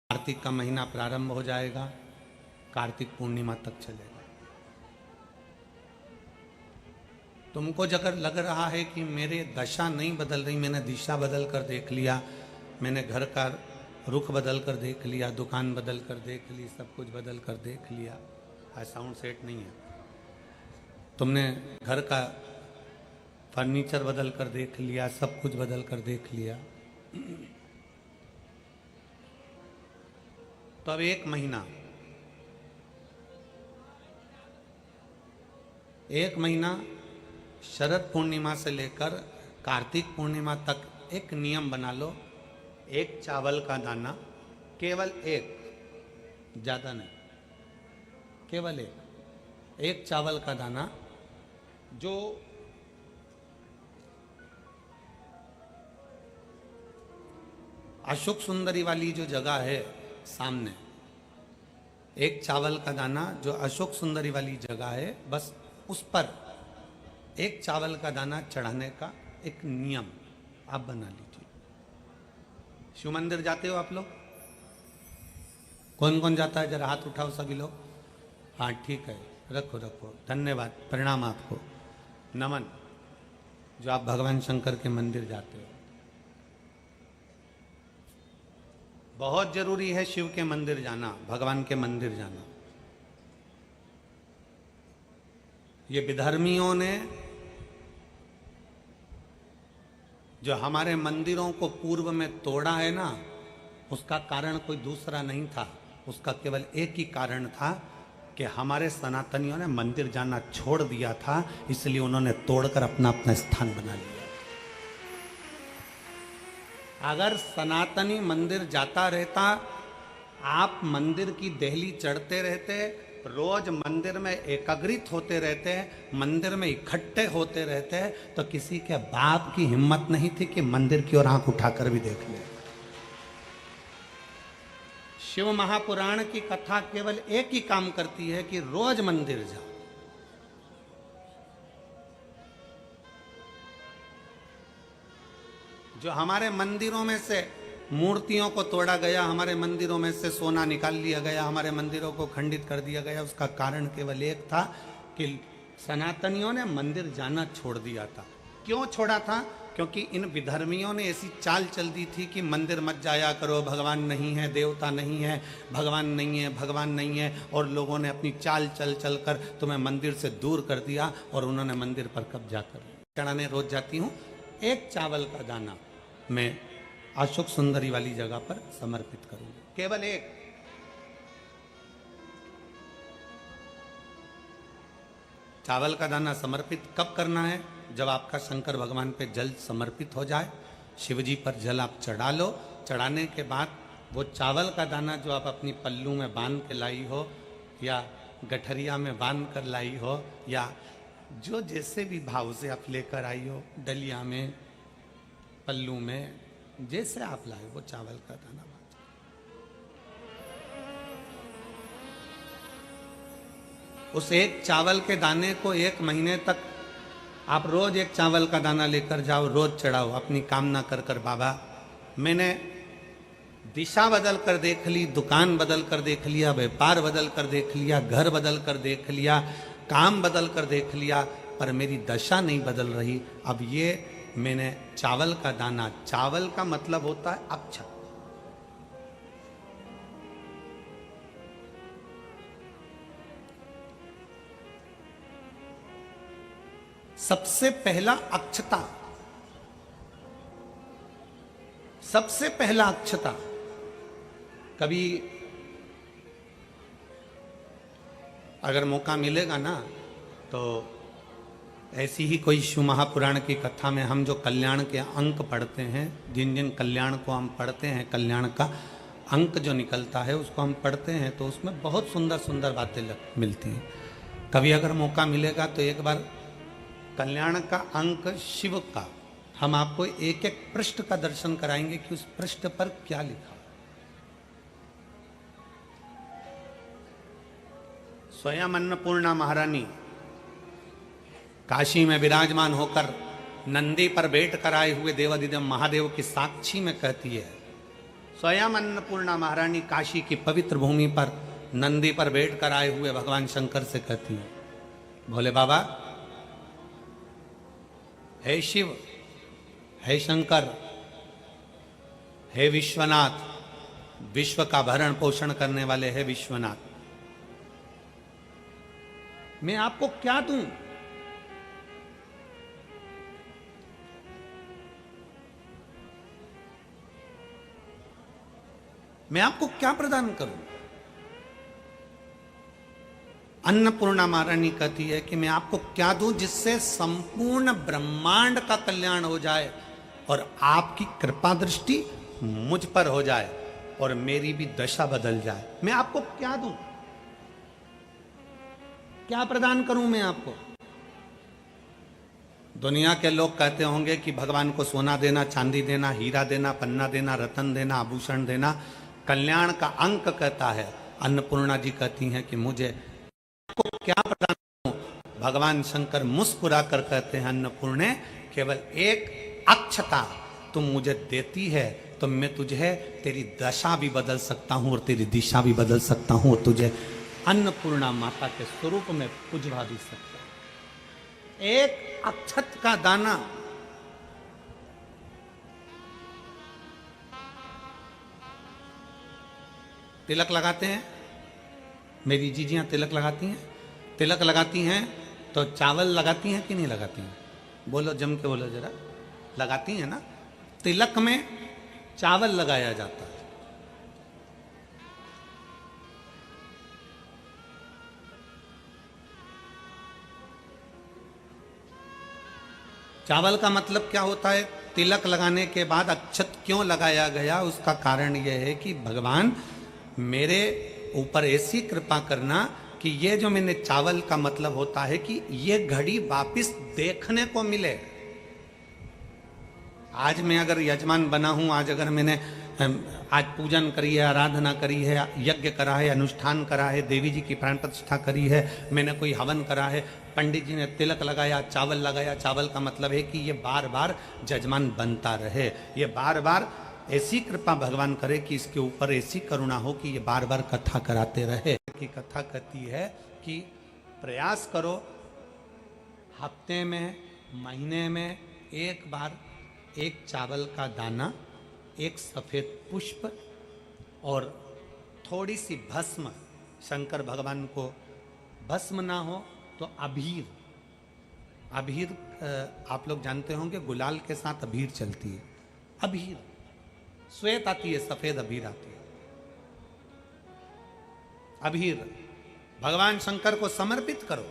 कार्तिक का महीना प्रारंभ हो जाएगा, कार्तिक पूर्णिमा तक चलेगा। तुमको अगर लग रहा है कि मेरे दशा नहीं बदल रही, मैंने दिशा बदल कर देख लिया, मैंने घर का रुख बदल कर देख लिया, दुकान बदल कर देख ली, सब कुछ बदल कर देख लिया, आज साउंड सेट नहीं है, तुमने घर का फर्नीचर बदल कर देख लिया, सब कुछ बदल कर देख लिया, तो अब एक महीना शरद पूर्णिमा से लेकर कार्तिक पूर्णिमा तक एक नियम बना लो। एक चावल का दाना, केवल एक, ज्यादा नहीं, केवल एक चावल का दाना, जो अशोक सुंदरी वाली जो जगह है सामने, एक चावल का दाना जो अशोक सुंदरी वाली जगह है, बस उस पर एक चावल का दाना चढ़ाने का एक नियम आप बना लीजिए। शिव मंदिर जाते हो आप लोग? कौन कौन जाता है? जरा हाथ उठाओ सभी लोग। हाँ ठीक है, रखो रखो, धन्यवाद, प्रणाम आपको, नमन, जो आप भगवान शंकर के मंदिर जाते हो। बहुत जरूरी है शिव के मंदिर जाना, भगवान के मंदिर जाना। ये विधर्मियों ने जो हमारे मंदिरों को पूर्व में तोड़ा है ना, उसका कारण कोई दूसरा नहीं था, उसका केवल एक ही कारण था कि हमारे सनातनियों ने मंदिर जाना छोड़ दिया था, इसलिए उन्होंने तोड़कर अपना अपना स्थान बना लिया। अगर सनातनी मंदिर जाता रहता, आप मंदिर की देहली चढ़ते रहते, रोज मंदिर में एकाग्रित होते रहते, मंदिर में इकट्ठे होते रहते, तो किसी के बाप की हिम्मत नहीं थी कि मंदिर की ओर आंख उठाकर भी देख ले। शिव महापुराण की कथा केवल एक ही काम करती है कि रोज मंदिर जाओ। जो हमारे मंदिरों में से मूर्तियों को तोड़ा गया, हमारे मंदिरों में से सोना निकाल लिया गया, हमारे मंदिरों को खंडित कर दिया गया, उसका कारण केवल एक था कि सनातनियों ने मंदिर जाना छोड़ दिया था। क्यों छोड़ा था? क्योंकि इन विधर्मियों ने ऐसी चाल चल दी थी कि मंदिर मत जाया करो, भगवान नहीं है, देवता नहीं है, भगवान नहीं है, भगवान नहीं है, और लोगों ने अपनी चाल चल चल कर तुम्हें मंदिर से दूर कर दिया और उन्होंने मंदिर पर कब्जा कर लिया। चढ़ाने रोज जाती हूँ, एक चावल का दाना मैं अशोक सुंदरी वाली जगह पर समर्पित करूंगा, केवल एक। चावल का दाना समर्पित कब करना है? जब आपका शंकर भगवान पे जल समर्पित हो जाए, शिवजी पर जल आप चढ़ा लो, चढ़ाने के बाद वो चावल का दाना जो आप अपनी पल्लू में बांध के लाई हो, या गठरिया में बांध कर लाई हो, या जो जैसे भी भाव से आप लेकर आई हो, डलिया में, पल्लू में, जैसे आप लाए, वो चावल का दाना बांध। उस एक चावल के दाने को एक महीने तक आप रोज एक चावल का दाना लेकर जाओ, रोज चढ़ाओ, अपनी कामना कर कर, बाबा मैंने दिशा बदल कर देख ली, दुकान बदल कर देख लिया, व्यापार बदल कर देख लिया, घर बदल कर देख लिया, काम बदल कर देख लिया, पर मेरी दशा नहीं बदल रही। अब ये मैंने चावल का दाना, चावल का मतलब होता है अक्षत, सबसे पहला अक्षता, सबसे पहला अक्षता। कभी अगर मौका मिलेगा ना, तो ऐसी ही कोई शिव महापुराण की कथा में हम जो कल्याण के अंक पढ़ते हैं, जिन जिन कल्याण को हम पढ़ते हैं, कल्याण का अंक जो निकलता है उसको हम पढ़ते हैं, तो उसमें बहुत सुंदर सुंदर बातें मिलती हैं। कभी अगर मौका मिलेगा तो एक बार कल्याण का अंक शिव का हम आपको एक एक पृष्ठ का दर्शन कराएंगे कि उस पृष्ठ पर क्या लिखा। स्वयं अन्नपूर्णा महारानी काशी में विराजमान होकर नंदी पर बैठ कर आए हुए देवाधिदेव महादेव की साक्षी में कहती है स्वयं अन्नपूर्णा महारानी काशी की पवित्र भूमि पर नंदी पर बैठ कर आए हुए भगवान शंकर से कहती है, भोले बाबा, हे शिव, हे शंकर, हे विश्वनाथ, विश्व का भरण पोषण करने वाले हे विश्वनाथ, मैं आपको क्या दूं? मैं आपको क्या प्रदान करूं? अन्नपूर्णा महारानी कहती है कि मैं आपको क्या दूं जिससे संपूर्ण ब्रह्मांड का कल्याण हो जाए और आपकी कृपा दृष्टि मुझ पर हो जाए और मेरी भी दशा बदल जाए। मैं आपको क्या दूं? क्या प्रदान करूं मैं आपको? दुनिया के लोग कहते होंगे कि भगवान को सोना देना, चांदी देना, हीरा देना, पन्ना देना, रतन देना, आभूषण देना कल्याण का अंक कहता है। अन्नपूर्णा जी कहती हैं कि मुझे आपको क्या प्रदान करूं? भगवान शंकर मुस्कुरा कर कहते हैं, अन्नपूर्णे, केवल एक अक्षता तुम मुझे देती है तो मैं तुझे तेरी दशा भी बदल सकता हूं और तेरी दिशा भी बदल सकता हूं और तुझे अन्नपूर्णा माता के स्वरूप में पुजवा भी सकता हूं। एक अक्षत का दाना, तिलक लगाते हैं, मेरी जीजियां तिलक लगाती हैं, तिलक लगाती हैं तो चावल लगाती हैं कि नहीं लगाती हैं? बोलो, जम के बोलो जरा। लगाती हैं ना? तिलक में चावल लगाया जाता है। चावल का मतलब क्या होता है? तिलक लगाने के बाद अक्षत क्यों लगाया गया? उसका कारण यह है कि भगवान मेरे ऊपर ऐसी कृपा करना कि ये जो मैंने चावल का मतलब होता है कि ये घड़ी वापिस देखने को मिले। आज मैं अगर यजमान बना हूं, आज अगर मैंने आज पूजन करी है, आराधना करी है, यज्ञ करा है, अनुष्ठान करा है, देवी जी की प्राण प्रतिष्ठा करी है, मैंने कोई हवन करा है, पंडित जी ने तिलक लगाया, चावल लगाया। चावल का मतलब है कि ये बार बार जजमान बनता रहे, ये बार बार ऐसी कृपा भगवान करे कि इसके ऊपर ऐसी करुणा हो कि ये बार बार कथा कराते रहे। की कथा कहती है कि प्रयास करो हफ्ते में, महीने में एक बार एक चावल का दाना, एक सफेद पुष्प और थोड़ी सी भस्म, शंकर भगवान को भस्म ना हो तो अबीर, अबीर आप लोग जानते होंगे गुलाल के साथ अबीर चलती है, अबीर श्वेत आती है, सफेद अबीर आती है। अबीर भगवान शंकर को समर्पित करो।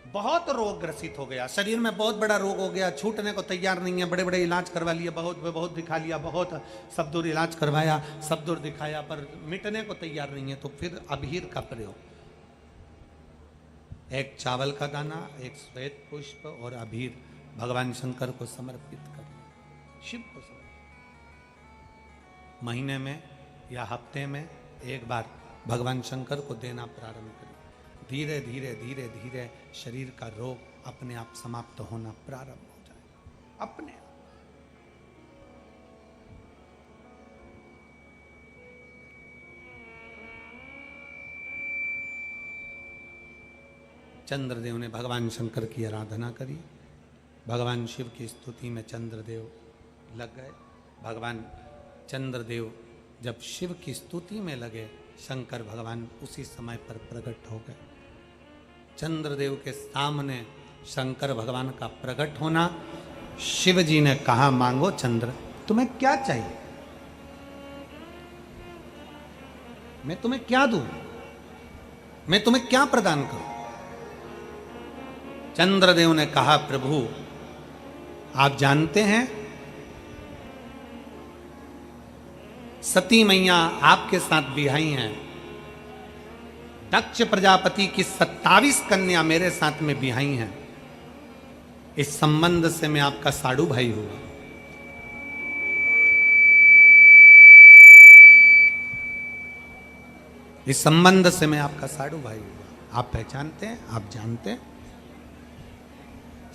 बहुत रोग ग्रसित हो गया, शरीर में बहुत बड़ा रोग हो गया, छूटने को तैयार नहीं है, बड़े बड़े इलाज करवा लिए, बहुत दिखा लिया, बहुत सब दूर इलाज करवाया, सब दूर दिखाया, पर मिटने को तैयार नहीं है। तो फिर अबीर का प्रयोग, एक चावल का दाना, एक श्वेत पुष्प और अबीर भगवान शंकर को समर्पित कर, शिव को समर्पित। महीने में या हफ्ते में एक बार भगवान शंकर को देना प्रारंभ करें। धीरे धीरे धीरे धीरे शरीर का रोग अपने आप समाप्त होना प्रारंभ हो जाए अपने आप। चंद्रदेव ने भगवान शंकर की आराधना करी, भगवान शिव की स्तुति में चंद्रदेव लग गए। भगवान चंद्रदेव जब शिव की स्तुति में लगे, शंकर भगवान उसी समय पर प्रकट हो गए। चंद्रदेव के सामने शंकर भगवान का प्रकट होना, शिव जी ने कहा, मांगो चंद्र, तुम्हें क्या चाहिए, मैं तुम्हें क्या दूं, मैं तुम्हें क्या प्रदान करूं? चंद्रदेव ने कहा, प्रभु आप जानते हैं सती मैया आपके साथ बिहाई हैं, दक्ष प्रजापति की 27 कन्या मेरे साथ में बिहाई हैं, इस संबंध से मैं आपका साड़ू भाई हुआ। इस संबंध से मैं आपका साड़ू भाई हुआ। आप पहचानते हैं, आप जानते हैं?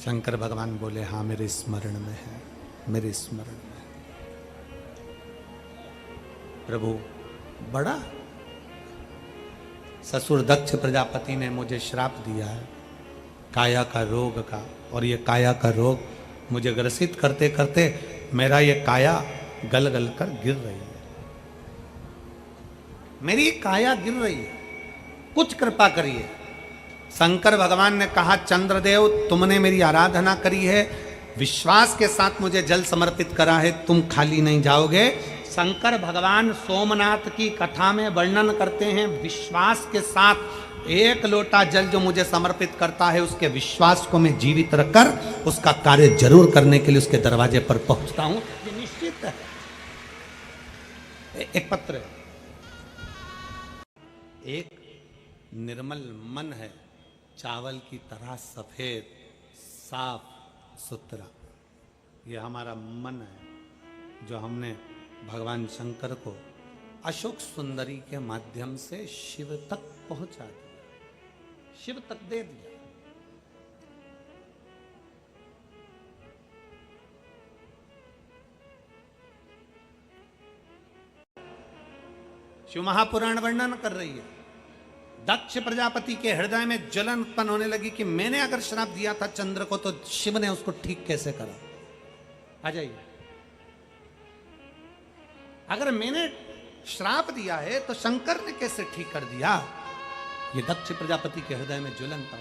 शंकर भगवान बोले, हाँ मेरे स्मरण में है, मेरे स्मरण में है। प्रभु बड़ा ससुर दक्ष प्रजापति ने मुझे श्राप दिया है काया का रोग का, और ये काया का रोग मुझे ग्रसित करते करते मेरा ये काया गल गल कर गिर रही है, मेरी काया गिर रही है, कुछ कृपा करिए। शंकर भगवान ने कहा चंद्रदेव तुमने मेरी आराधना करी है, विश्वास के साथ मुझे जल समर्पित करा है, तुम खाली नहीं जाओगे। शंकर भगवान सोमनाथ की कथा में वर्णन करते हैं, विश्वास के साथ एक लोटा जल जो मुझे समर्पित करता है उसके विश्वास को मैं जीवित रखकर उसका कार्य जरूर करने के लिए उसके दरवाजे पर पहुंचता हूं, ये निश्चित है। एक पत्र है, एक निर्मल मन है चावल की तरह सफेद साफ सुथरा, ये हमारा मन है जो हमने भगवान शंकर को अशोक सुंदरी के माध्यम से शिव तक पहुंचा दिया, शिव तक दे दिया। शिव महापुराण वर्णन कर रही है, दक्ष प्रजापति के हृदय में जलन उत्पन्न होने लगी कि मैंने अगर श्राप दिया था चंद्र को तो शिव ने उसको ठीक कैसे करा। आ जाइए, अगर मैंने श्राप दिया है तो शंकर ने कैसे ठीक कर दिया। ये दक्ष प्रजापति के हृदय में ज्वलन था।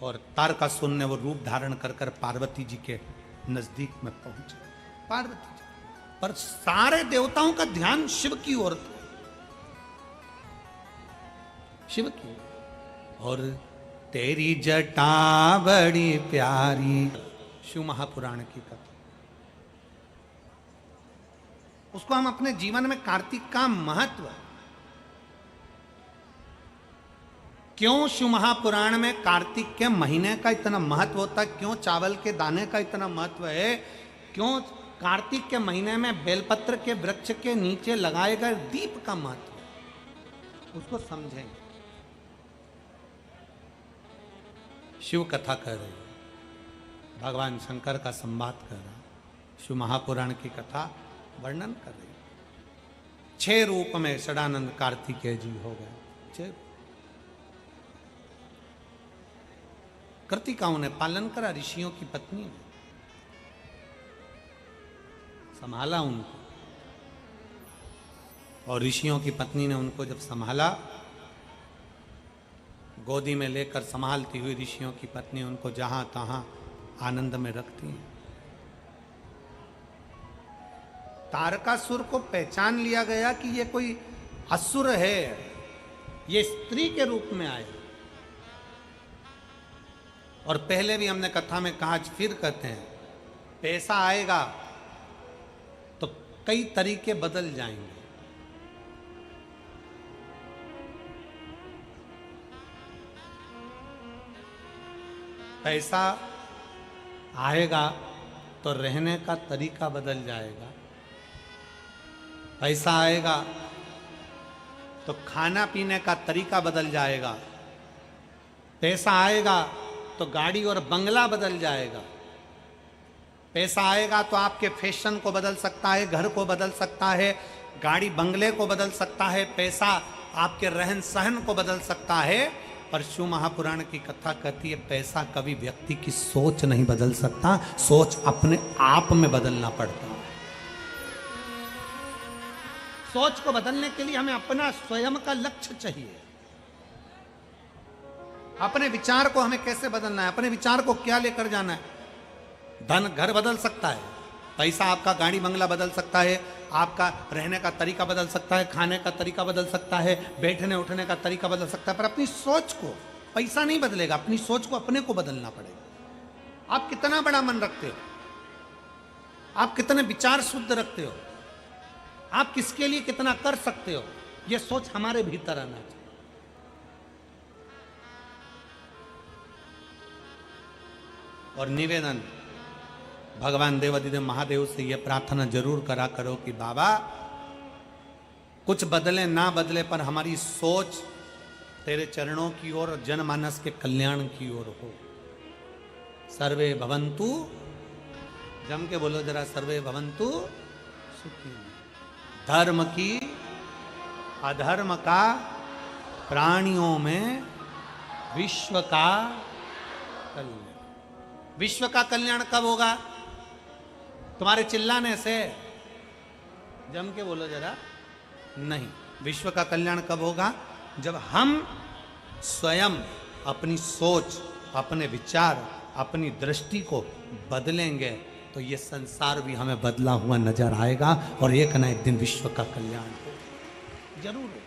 और तारकासुर ने वो रूप धारण कर कर पार्वती जी के नजदीक में पहुंचे। पार्वती जी पर सारे देवताओं का ध्यान शिव की ओर था, शिव की और तेरी जटा बड़ी प्यारी, शिव महापुराण की कथा। उसको हम अपने जीवन में कार्तिक का महत्व, क्यों शिव महापुराण में कार्तिक के महीने का इतना महत्व होता है, क्यों चावल के दाने का इतना महत्व है, क्यों कार्तिक के महीने में बेलपत्र के वृक्ष के नीचे लगाए गए दीप का महत्व है, उसको समझेंगे। शिव कथा कर रहे, भगवान शंकर का संवाद कर रहा, शिव महापुराण की कथा वर्णन कर रही। 6 रूप में षडानंद कार्तिकेय जी हो गए। 6 कृतिकाओं ने पालन करा, ऋषियों की पत्नी ने संभाला उनको, और ऋषियों की पत्नी ने उनको जब संभाला, गोदी में लेकर संभालती हुई ऋषियों की पत्नी उनको जहां तहां आनंद में रखती है। तारकासुर को पहचान लिया गया कि ये कोई असुर है, ये स्त्री के रूप में आए। और पहले भी हमने कथा में कहा, फिर कहते हैं, पैसा आएगा तो कई तरीके बदल जाएंगे। पैसा आएगा तो रहने का तरीका बदल जाएगा, पैसा आएगा तो खाना पीने का तरीका बदल जाएगा, पैसा आएगा तो गाड़ी और बंगला बदल जाएगा, पैसा आएगा तो आपके फैशन को बदल सकता है, घर को बदल सकता है, गाड़ी बंगले को बदल सकता है, पैसा आपके रहन सहन को बदल सकता है। पर शिव महापुराण की कथा कहती है पैसा कभी व्यक्ति की सोच नहीं बदल सकता, सोच अपने आप में बदलना पड़ता है। सोच को बदलने के लिए हमें अपना स्वयं का लक्ष्य चाहिए। अपने विचार को हमें कैसे बदलना है, अपने विचार को क्या लेकर जाना है। धन घर बदल सकता है, पैसा आपका गाड़ी बंगला बदल सकता है, आपका रहने का तरीका बदल सकता है, खाने का तरीका बदल सकता है, बैठने उठने का तरीका बदल सकता है, पर अपनी सोच को पैसा नहीं बदलेगा, अपनी सोच को अपने को बदलना पड़ेगा। आप कितना बड़ा मन रखते हो, आप कितने विचार शुद्ध रखते हो, आप किसके लिए कितना कर सकते हो, यह सोच हमारे भीतर आना चाहिए। और निवेदन भगवान देवाधिदेव महादेव से यह प्रार्थना जरूर करा करो कि बाबा कुछ बदले ना बदले पर हमारी सोच तेरे चरणों की ओर और जनमानस के कल्याण की ओर हो। सर्वे भवन्तु, जम के बोलो जरा, सर्वे भवन्तु सुखी। धर्म की अधर्म का प्राणियों में विश्व का कल्याण। विश्व का कल्याण कब होगा? तुम्हारे चिल्लाने से, जम के बोलो जरा। नहीं, विश्व का कल्याण कब होगा? जब हम स्वयं अपनी सोच, अपने विचार, अपनी दृष्टि को बदलेंगे तो ये संसार भी हमें बदला हुआ नजर आएगा और एक ना एक दिन विश्व का कल्याण हो जरूर हो।